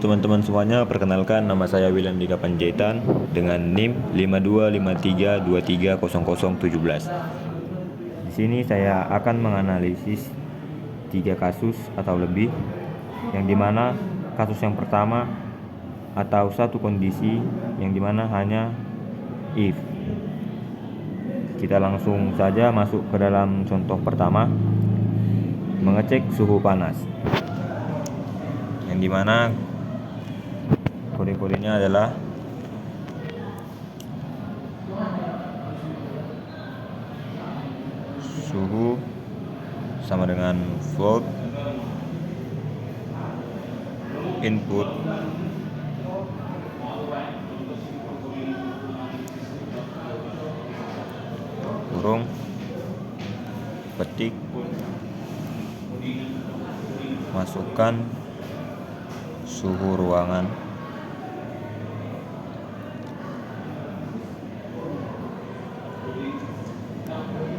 teman-teman semuanya, perkenalkan nama saya William Dika Panjaitan dengan NIM 5253230017. Di sini saya akan menganalisis 3 kasus atau lebih, yang dimana kasus yang pertama atau satu kondisi yang dimana hanya if. Kita langsung saja masuk ke dalam contoh pertama, mengecek suhu panas, yang dimana kode-kodenya adalah suhu sama dengan volt input kurung petik masukkan suhu ruangan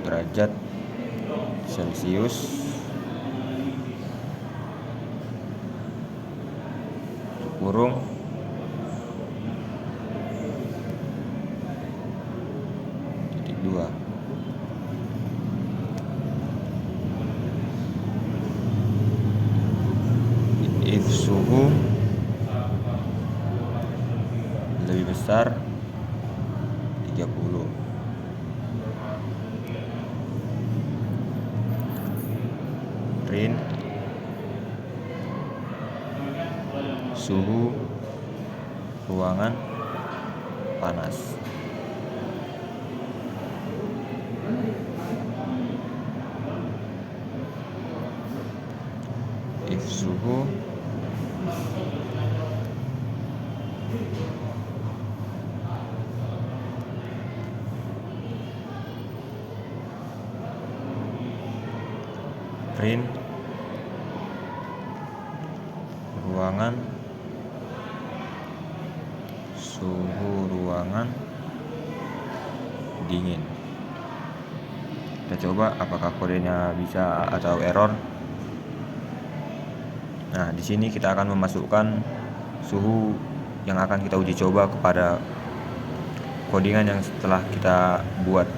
derajat Celcius kurung titik 2. If suhu lebih besar 30, print suhu ruangan panas. If suhu print ruangan suhu ruangan dingin. Kita coba apakah kodenya bisa atau error. Nah, di sini kita akan memasukkan suhu yang akan kita uji coba kepada codingan yang setelah kita buat,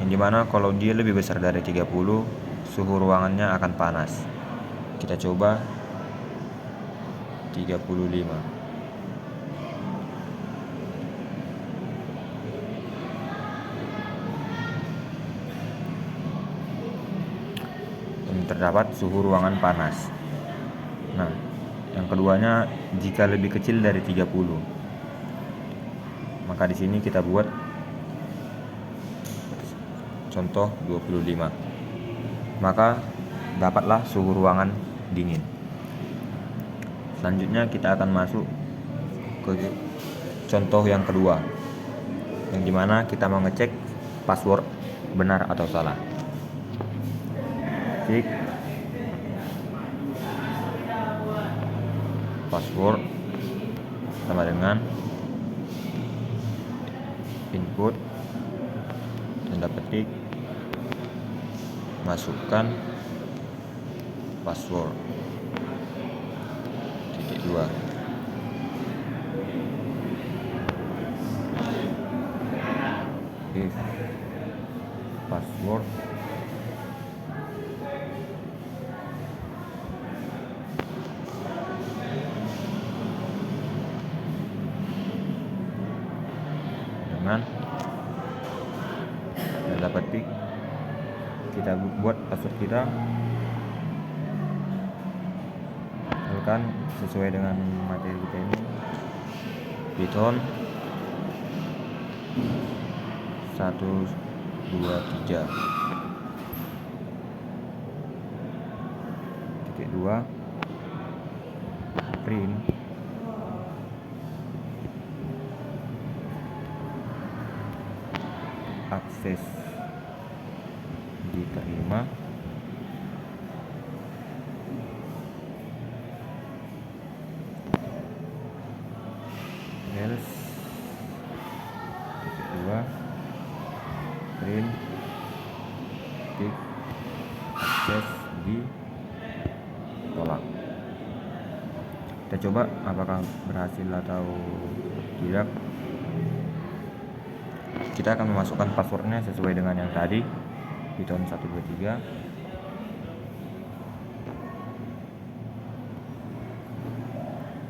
yang dimana kalau dia lebih besar dari 30, suhu ruangannya akan panas. Kita coba 35. Dan terdapat suhu ruangan panas. Nah, yang keduanya jika lebih kecil dari 30, maka di sini kita buat contoh 25. Maka dapatlah suhu ruangan dingin. Selanjutnya kita akan masuk ke contoh yang kedua, yang dimana kita mengecek password benar atau salah. Cek password sama dengan input tanda petik masukkan password titik 2. If password dengan tanda petik kita buat password kita, misalkan sesuai dengan materi kita ini, Python 123 titik 2 print akses diterima else titik 2 print titik akses ditolak. Kita coba apakah berhasil atau tidak. Kita akan memasukkan passwordnya sesuai dengan yang tadi, Python 123.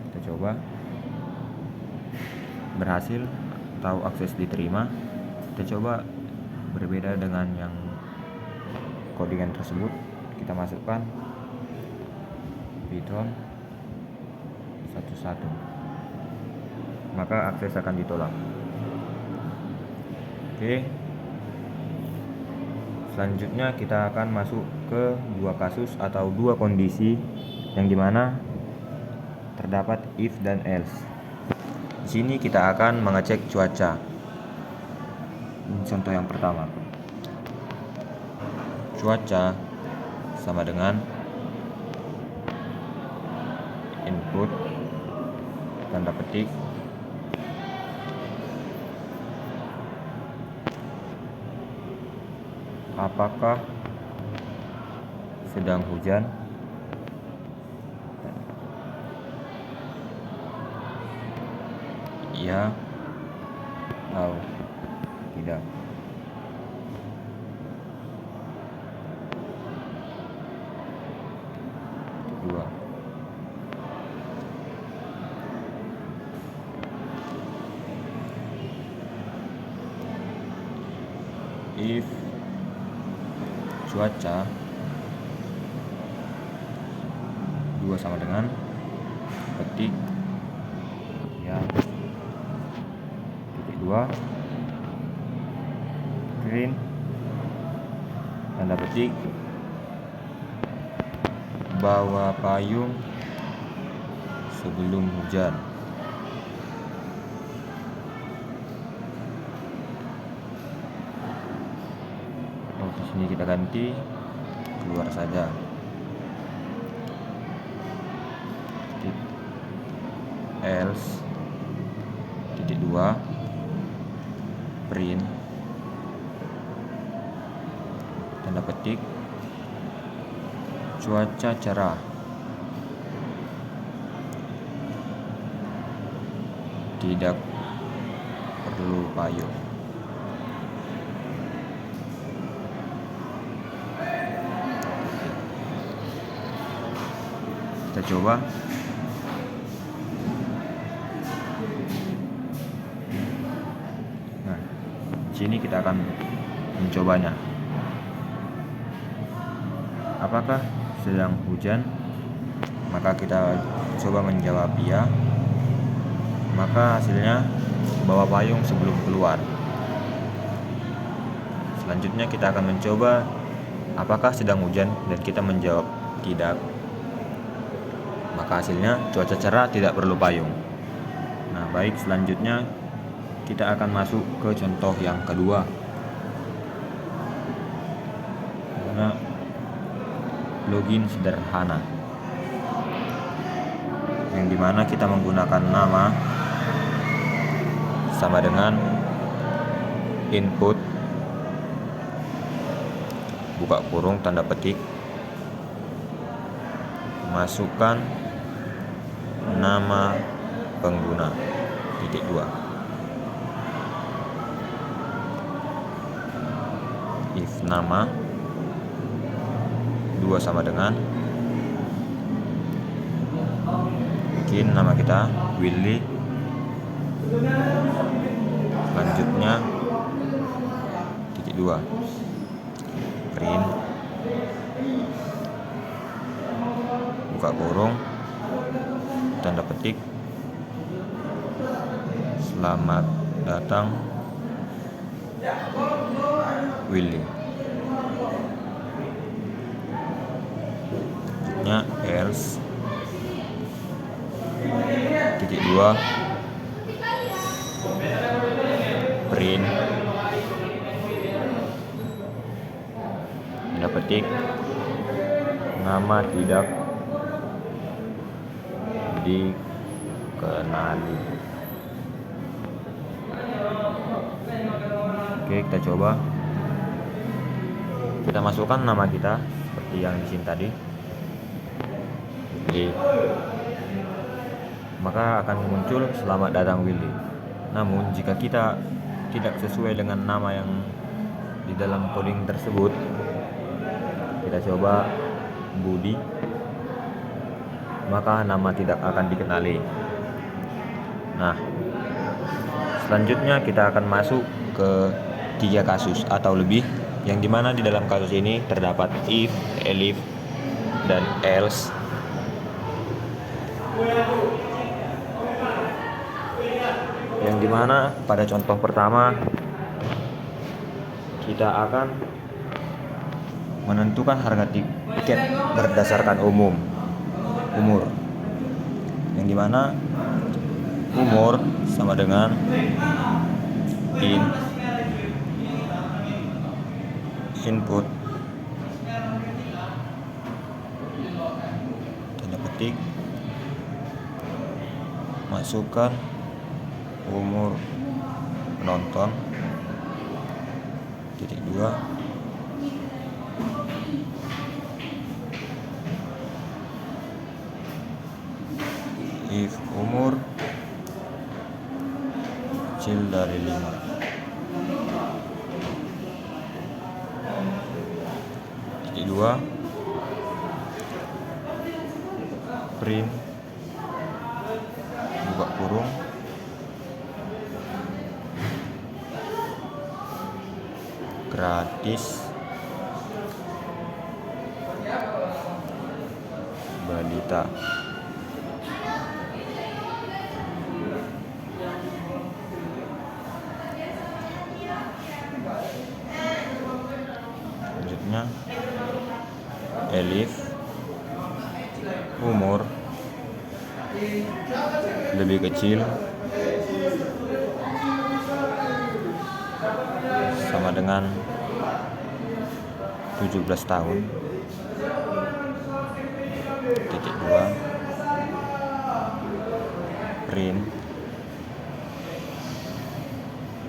Kita coba berhasil atau akses diterima. Kita coba berbeda dengan yang codingan tersebut. Kita masukkan Python 11, maka akses akan ditolak. Oke, selanjutnya kita akan masuk ke dua kasus atau dua kondisi yang dimana terdapat if dan else. Di sini kita akan mengecek cuaca. Ini contoh yang pertama. Cuaca sama dengan input tanda petik apakah sedang hujan, iya atau tidak. Kedua, if cuaca 2 sama dengan petik ya titik 2 print tanda petik bawa payung sebelum hujan. Di sini kita ganti keluar saja. Else titik 2 print tanda petik cuaca cerah tidak perlu payung. Kita coba. Nah, di sini kita akan mencobanya. Apakah sedang hujan? Maka kita coba menjawab ya. Maka hasilnya bawa payung sebelum keluar. Selanjutnya kita akan mencoba apakah sedang hujan dan kita menjawab tidak. Maka hasilnya cuaca cerah tidak perlu payung. Nah, baik, selanjutnya kita akan masuk ke contoh yang kedua. Nah, login sederhana yang dimana kita menggunakan nama sama dengan input buka kurung tanda petik masukkan nama pengguna titik 2 if nama 2 sama dengan bikin nama kita Willy. Selanjutnya titik 2 print buka kurung tanda petik selamat datang Willy. Selanjutnya else titik 2 print tanda petik nama tidak dikenali. Oke, kita coba. Kita masukkan nama kita seperti yang di sini tadi. Oke. maka akan muncul selamat datang Willy. Namun jika kita tidak sesuai dengan nama yang di dalam coding tersebut, kita coba Budi, maka nama tidak akan dikenali. Nah, selanjutnya kita akan masuk ke 3 kasus atau lebih, yang dimana di dalam kasus ini terdapat if, elif, dan else. Yang dimana pada contoh pertama kita akan menentukan harga tiket berdasarkan umur, yang dimana umur sama dengan input tanda petik masukkan umur penonton titik 2 if umur kecil dari 5. Titik 2 print buka kurung gratis balita. Selanjutnya elif umur lebih kecil sama dengan 17 tahun. Titik 2 print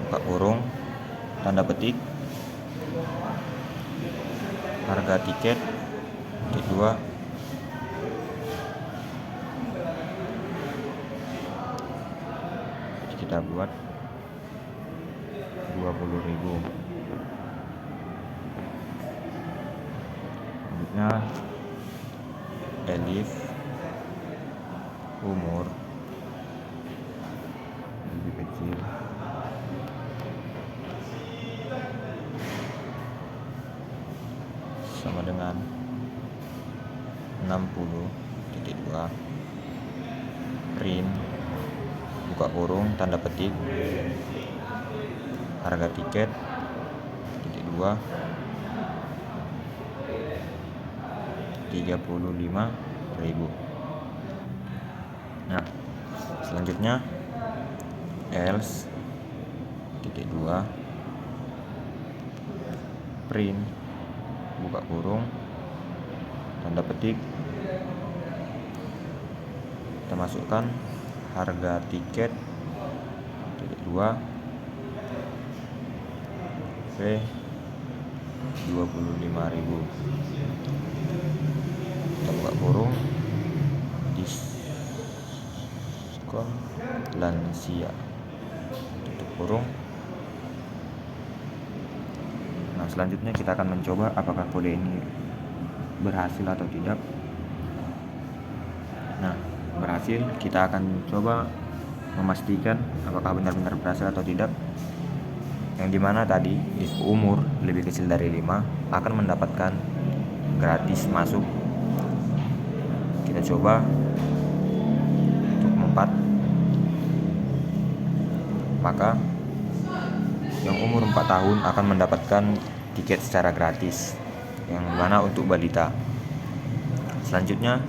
buka kurung tanda petik harga tiket titik 2 kita buat 20.000. Selanjutnya elif umur lebih kecil sama dengan 60.2 print buka kurung tanda petik harga tiket titik 2 35.000. Nah, selanjutnya else titik 2 print buka kurung tanda petik kita masukkan harga tiket titik 2 25.000. Kita buka kurung diskon lansia tutup kurung. Nah, selanjutnya kita akan mencoba apakah kode ini berhasil atau tidak. Nah, berhasil. Kita akan coba memastikan apakah benar-benar berhasil atau tidak. Yang dimana tadi if umur lebih kecil dari 5 akan mendapatkan gratis masuk. Kita coba untuk 4, maka yang umur 4 tahun akan mendapatkan tiket secara gratis, yang mana untuk balita. Selanjutnya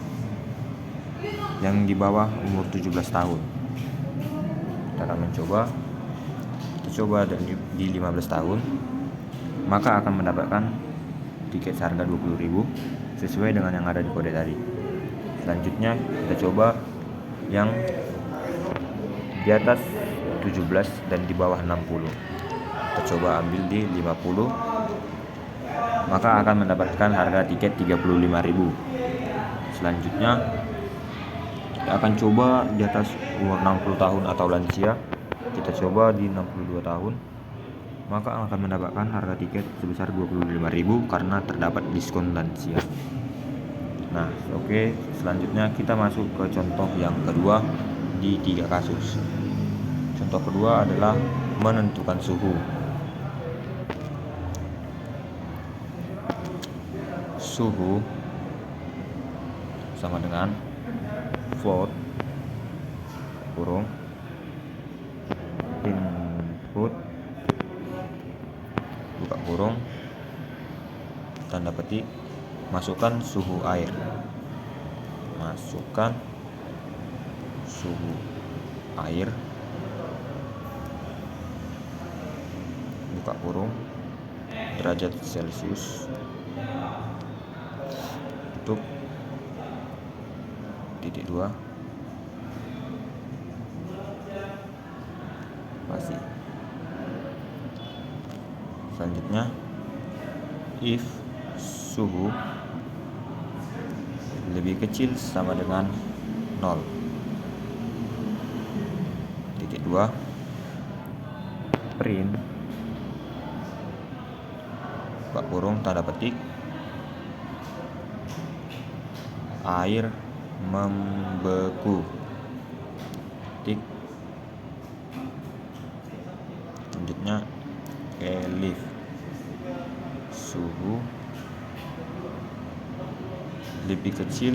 yang di bawah umur 17 tahun kita akan mencoba. Kita coba di 15 tahun, maka akan mendapatkan tiket seharga 20.000 sesuai dengan yang ada di kode tadi. Selanjutnya kita coba yang di atas 17 dan di bawah 60. Kita coba ambil di 50, maka akan mendapatkan harga tiket 35.000. Selanjutnya Kita akan coba di atas umur 60 tahun atau lansia. Kita coba di 62 tahun, maka akan mendapatkan harga tiket sebesar 25.000 karena terdapat diskon lansia. Nah, oke, selanjutnya kita masuk ke contoh yang kedua di 3 kasus. Contoh kedua adalah menentukan suhu. Suhu sama dengan float kurung input buka kurung tanda petik masukkan suhu air, masukkan suhu air buka kurung derajat Celcius tutup titik 2 spasi. Selanjutnya if suhu lebih kecil sama dengan 0 titik 2 print buka kurung tanda petik air membeku titik. Selanjutnya elif suhu lebih kecil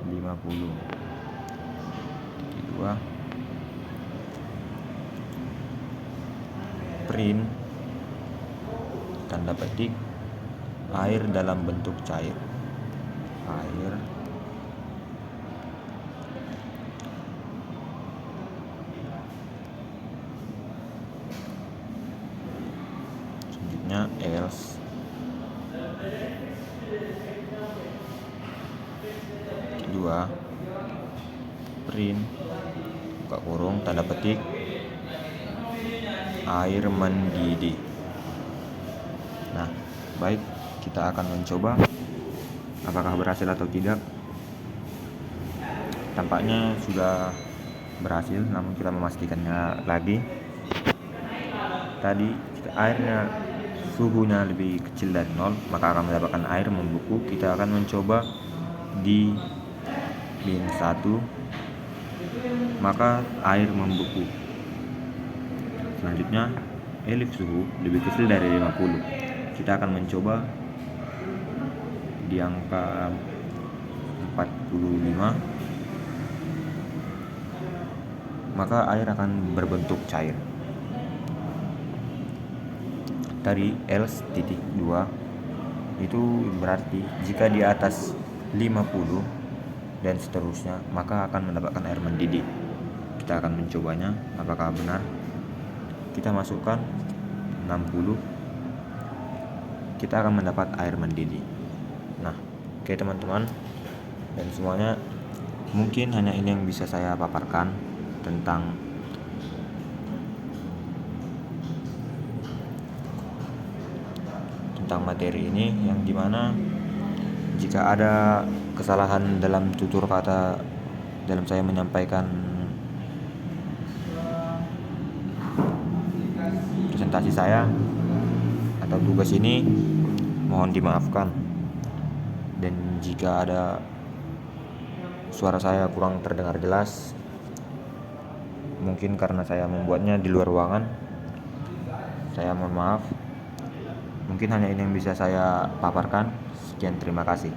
(50) titik 2 print tanda petik air dalam bentuk cair, air selanjutnya else kedua print buka kurung tanda petik air mendidih. Nah, baik, kita akan mencoba apakah berhasil atau tidak. Tampaknya sudah berhasil, namun kita memastikannya lagi. Tadi jika airnya suhunya lebih kecil dari 0, maka akan mendapatkan air membeku. Kita akan mencoba di min 1, maka air membeku. Selanjutnya elif suhu lebih kecil dari 50. Kita akan mencoba di angka 45, maka air akan berbentuk cair. Tadi else titik 2 itu berarti jika di atas 50 dan seterusnya, maka akan mendapatkan air mendidih. Kita akan mencobanya apakah benar. Kita masukkan 60, kita akan mendapat air mendidih. Nah, oke teman-teman dan semuanya, mungkin hanya ini yang bisa saya paparkan tentang materi ini, yang dimana jika ada kesalahan dalam tutur kata dalam saya menyampaikan presentasi saya atau tugas ini, mohon dimaafkan. Dan jika ada suara saya kurang terdengar jelas, mungkin karena saya membuatnya di luar ruangan, saya mohon maaf. Mungkin hanya ini yang bisa saya paparkan. Sekian, terima kasih.